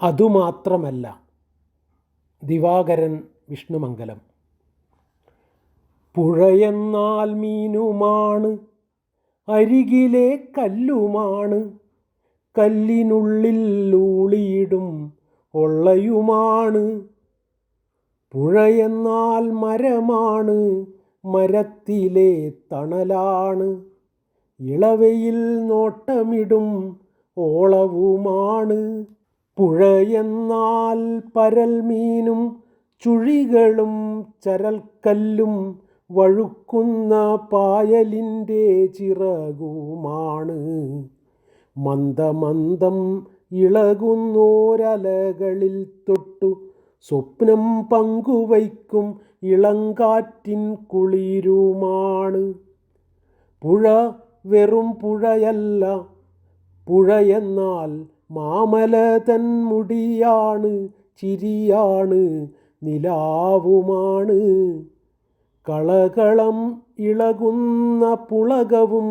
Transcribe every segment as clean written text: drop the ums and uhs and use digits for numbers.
അതുമാത്രമല്ല. ദിവാകരൻ വിഷ്ണുമംഗലം. പുഴയെന്നാൽ മീനുമാണ്, അരികിലെ കല്ലുമാണ്, കല്ലിനുള്ളിൽ ഊളിയിടും ഒള്ളയുമാണ്. പുഴയെന്നാൽ മരമാണ്, മരത്തിലെ തണലാണ്, ഇളവയിൽ നോട്ടമിടും ഓളവുമാണ്. പുഴയെന്നാൽ പരൽമീനും ചുഴികളും ചരൽക്കല്ലും വഴുക്കുന്ന പായലിൻ്റെ ചിറകുമാണ്. മന്ദമന്ദം ഇളകുന്നോരലകളിൽ തൊട്ടു സ്വപ്നം പങ്കുവയ്ക്കും ഇളങ്കാറ്റിൻ കുളിരുമാണ്. പുഴ വെറും പുഴയല്ല, പുഴയെന്നാൽ മാമല തൻ മുടിയാണ്, ചിരിയാണ്, നിലാവുമാണ്. കളകളം ഇളകുന്ന പുളകവും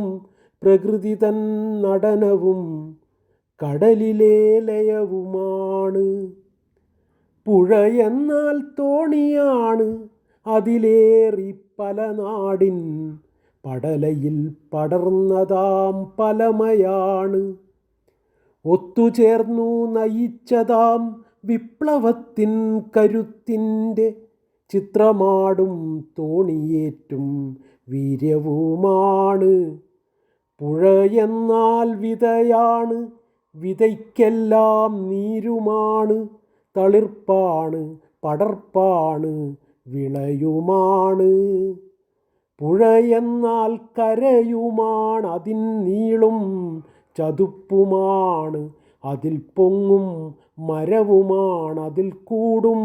പ്രകൃതി തൻ നടനവും കടലിലെ ലയവുമാണ്. പുഴയെന്നാൽ തോണിയാണ്, അതിലേറി പല നാടിൻ പടലയിൽ പടർന്നതാം പലമയാണ്. ഒത്തുചേർന്നു നയിച്ചതാം വിപ്ലവത്തിൻ കരുത്തിൻ്റെ ചിത്രമാടും തോണിയേറ്റും വീര്യവുമാണ്. പുഴയെന്നാൽ വിതയാണ്, വിതയ്ക്കെല്ലാം നീരുമാണ്, തളിർപ്പാണ്, പടർപ്പാണ്, വിളയുമാണ്. പുഴയെന്നാൽ കരയുമാണ്, അതിൻ നീളും ചതുപ്പുമാണ്, അതിൽ പൊങ്ങും മരവുമാണ്, അതിൽ കൂടും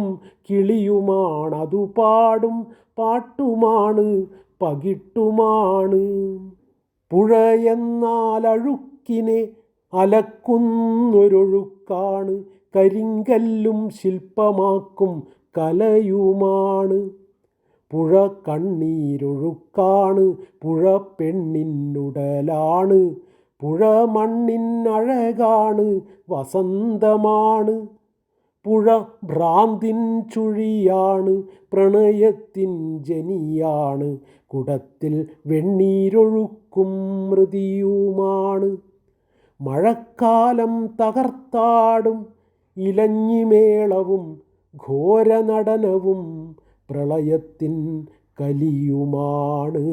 കിളിയുമാണ്, അതു പാടും പാട്ടുമാണ്, പകിട്ടുമാണ്. പുഴയെന്നാൽ അഴുക്കിനെ അലക്കുന്നൊരൊഴുക്കാണ്, കരിങ്കല്ലും ശില്പമാക്കും കലയുമാണ്. പുഴ കണ്ണീരൊഴുക്കാണ്, പുഴ പെണ്ണിനുടലാണ്, പുഴ മണ്ണിനഴകാണ്, വസന്തമാണ്. പുഴ ഭ്രാന്തിൻ ചുഴിയാണ്, പ്രണയത്തിൻ ജനിയാണ്, കുടത്തിൽ വെണ്ണീരൊഴുക്കും മൃതിയുമാണ്. മഴക്കാലം തകർത്താടും ഇലഞ്ഞിമേളവും ഘോരനടനവും പ്രളയത്തിൻ കലിയുമാണ്.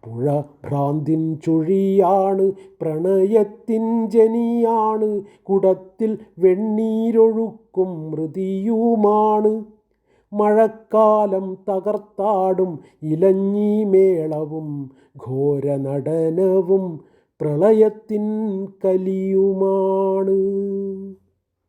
പുഴ ഭ്രാന്തിൻ ചുഴിയാണ്, പ്രണയത്തിൻ ജനിയാണ്, കുടത്തിൽ വെണ്ണീരൊഴുക്കും മൃതിയുമാണ്. മഴക്കാലം തകർത്താടും ഇലഞ്ഞിമേളവും ഘോരനടനവും പ്രളയത്തിൻ കലിയുമാണ്.